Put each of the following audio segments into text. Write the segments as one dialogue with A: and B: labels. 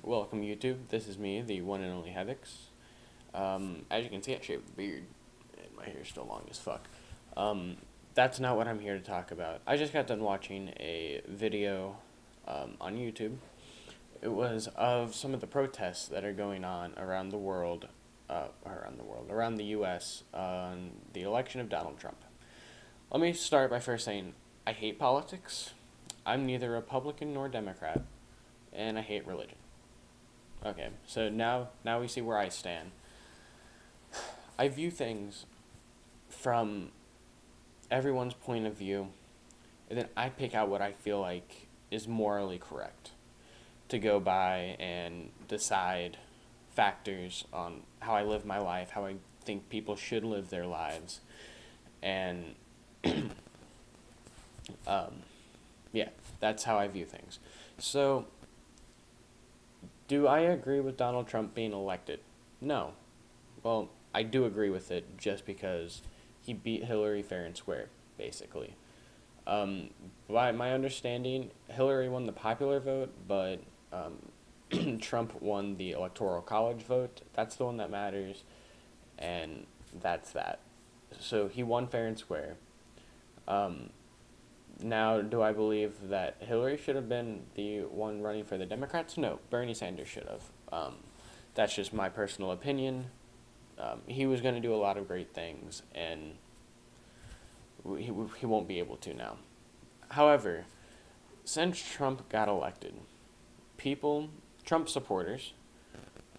A: Welcome YouTube, this is me, the one and only Hevix. As you can see, I shaved the beard, and my hair's still long as fuck. Um, that's not what I'm here to talk about. I just got done watching a video on YouTube. It was of some of the protests that are going on around the U.S. on the election of Donald Trump. Let me start by first saying I hate politics. I'm neither Republican nor Democrat, and I hate religion. Okay, so now we see where I stand. I view things from everyone's point of view, and then I pick out what I feel like is morally correct to go by and decide factors on how I live my life, how I think people should live their lives, and um, yeah, that's how I view things. So, do I agree with Donald Trump being elected? No. Well, I do agree with it just because he beat Hillary fair and square, basically. Um, by my understanding, Hillary won the popular vote, but Trump won the electoral college vote. That's the one that matters, and that's that. So he won fair and square. Um, Now, do I believe that Hillary should have been the one running for the Democrats? No, Bernie Sanders should have. That's just my personal opinion. He was going to do a lot of great things, and he won't be able to now. However, since Trump got elected, people, Trump supporters,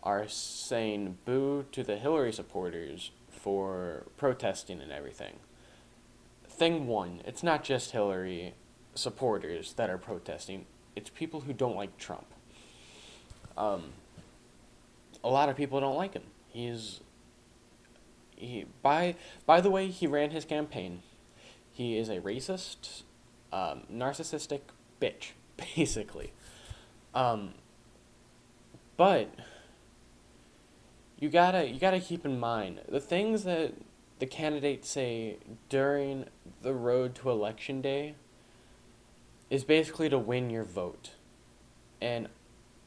A: are saying boo to the Hillary supporters for protesting and everything. Thing one, it's not just Hillary supporters that are protesting, it's people who don't like Trump. Um, a lot of people don't like him. He by the way he ran his campaign. He is a racist, narcissistic bitch, basically. Um, but you gotta keep in mind the things that the candidates say during the road to election day is basically to win your vote. And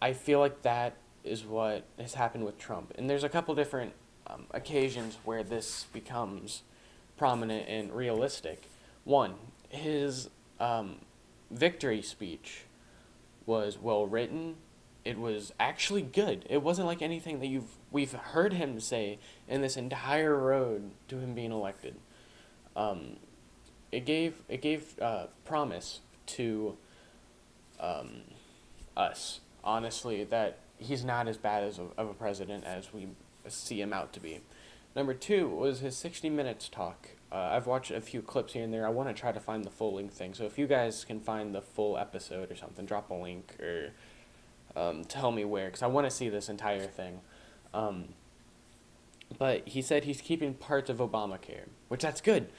A: I feel like that is what has happened with Trump. And there's a couple different occasions where this becomes prominent and realistic. One, his victory speech was well written. It was actually good. It wasn't like anything that we've heard him say in this entire road to him being elected. Um, it gave promise to um, us, honestly, that he's not as bad of a president as we see him out to be. Number two was his 60 Minutes talk. I've watched a few clips here and there. I want to try to find the full length thing. So if you guys can find the full episode or something, drop a link or tell me where, because I want to see this entire thing. Um, but he said he's keeping parts of Obamacare, which that's good.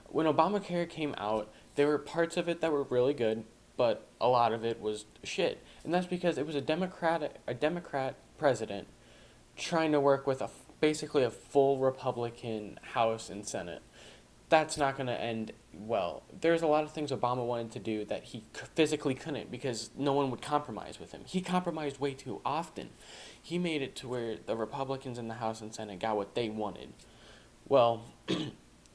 A: When Obamacare came out, there were parts of it that were really good, but a lot of it was shit. And that's because it was a Democrat president trying to work with basically a full Republican House and Senate. That's not going to end well. There's a lot of things Obama wanted to do that he physically couldn't because no one would compromise with him. He compromised way too often. He made it to where the Republicans in the House and Senate got what they wanted. Well,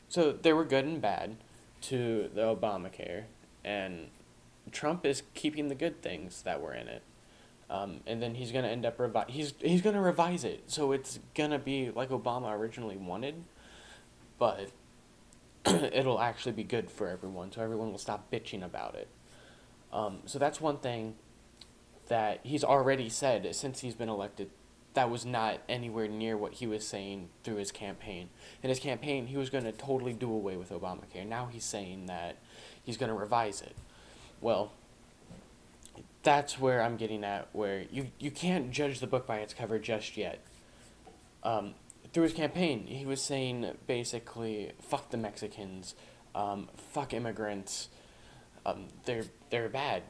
A: so there were good and bad to the Obamacare, and Trump is keeping the good things that were in it. And then he's gonna end up he's gonna revise it, so it's gonna be like Obama originally wanted, but it'll actually be good for everyone, so everyone will stop bitching about it. So that's one thing that he's already said since he's been elected. That was not anywhere near what he was saying through his campaign. In his campaign, he was going to totally do away with Obamacare. Now he's saying that he's going to revise it. Well, that's where I'm getting at, where you can't judge the book by its cover just yet. Through his campaign, he was saying basically, fuck the Mexicans, fuck immigrants, they're bad.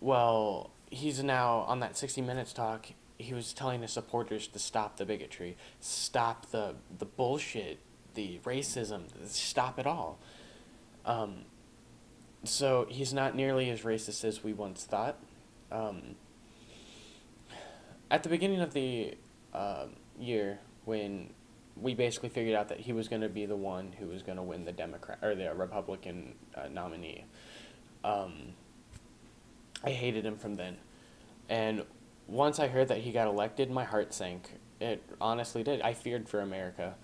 A: Well, he's now on that 60 Minutes talk. He was telling his supporters to stop the bigotry, stop the bullshit, the racism, stop it all. Um, so he's not nearly as racist as we once thought. Um, at the beginning of the year, when we basically figured out that he was going to be the one who was going to win the Democrat or the Republican nominee, I hated him from then. And once I heard that he got elected, my heart sank. It honestly did. I feared for America.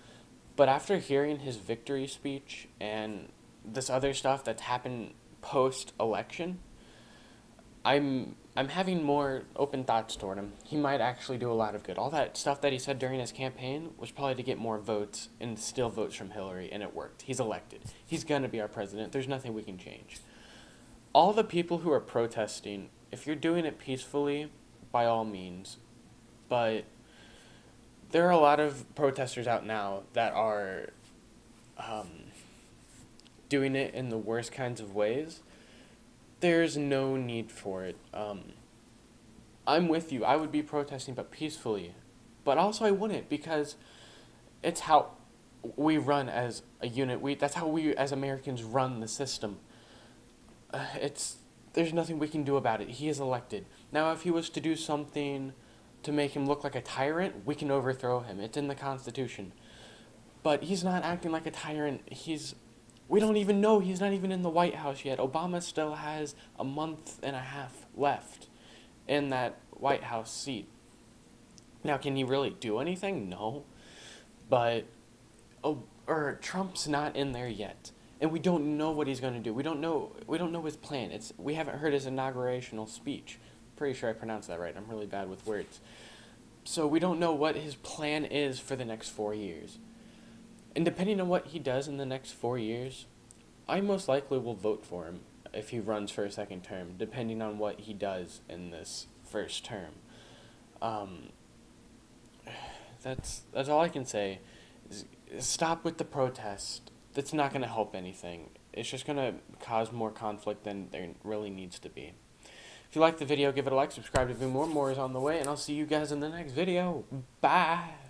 A: But after hearing his victory speech and this other stuff that's happened post election, I'm having more open thoughts toward him. He might actually do a lot of good. All that stuff that he said during his campaign was probably to get more votes and steal votes from Hillary, and it worked. He's elected. He's gonna be our president. There's nothing we can change. All the people who are protesting, if you're doing it peacefully, by all means, but there are a lot of protesters out now that are um, doing it in the worst kinds of ways. There's no need for it. I'm with you. I would be protesting, but peacefully. But also I wouldn't, because it's how we run as a unit. That's how we as Americans run the system. There's nothing we can do about it. He is elected. Now, if he was to do something to make him look like a tyrant, we can overthrow him. It's in the Constitution. But he's not acting like a tyrant. We don't even know. He's not even in the White House yet. Obama still has a month and a half left in that White House seat. Now, can he really do anything? No. But Trump's not in there yet. And we don't know what he's going to do. We don't know his plan. We haven't heard his inaugurational speech. Pretty sure I pronounced that right. I'm really bad with words. So we don't know what his plan is for the next 4 years. And depending on what he does in the next 4 years, I most likely will vote for him if he runs for a second term, depending on what he does in this first term. That's all I can say. Stop with the protest. That's not going to help anything. It's just going to cause more conflict than there really needs to be. If you liked the video, give it a like, subscribe to view more. More is on the way, and I'll see you guys in the next video. Bye!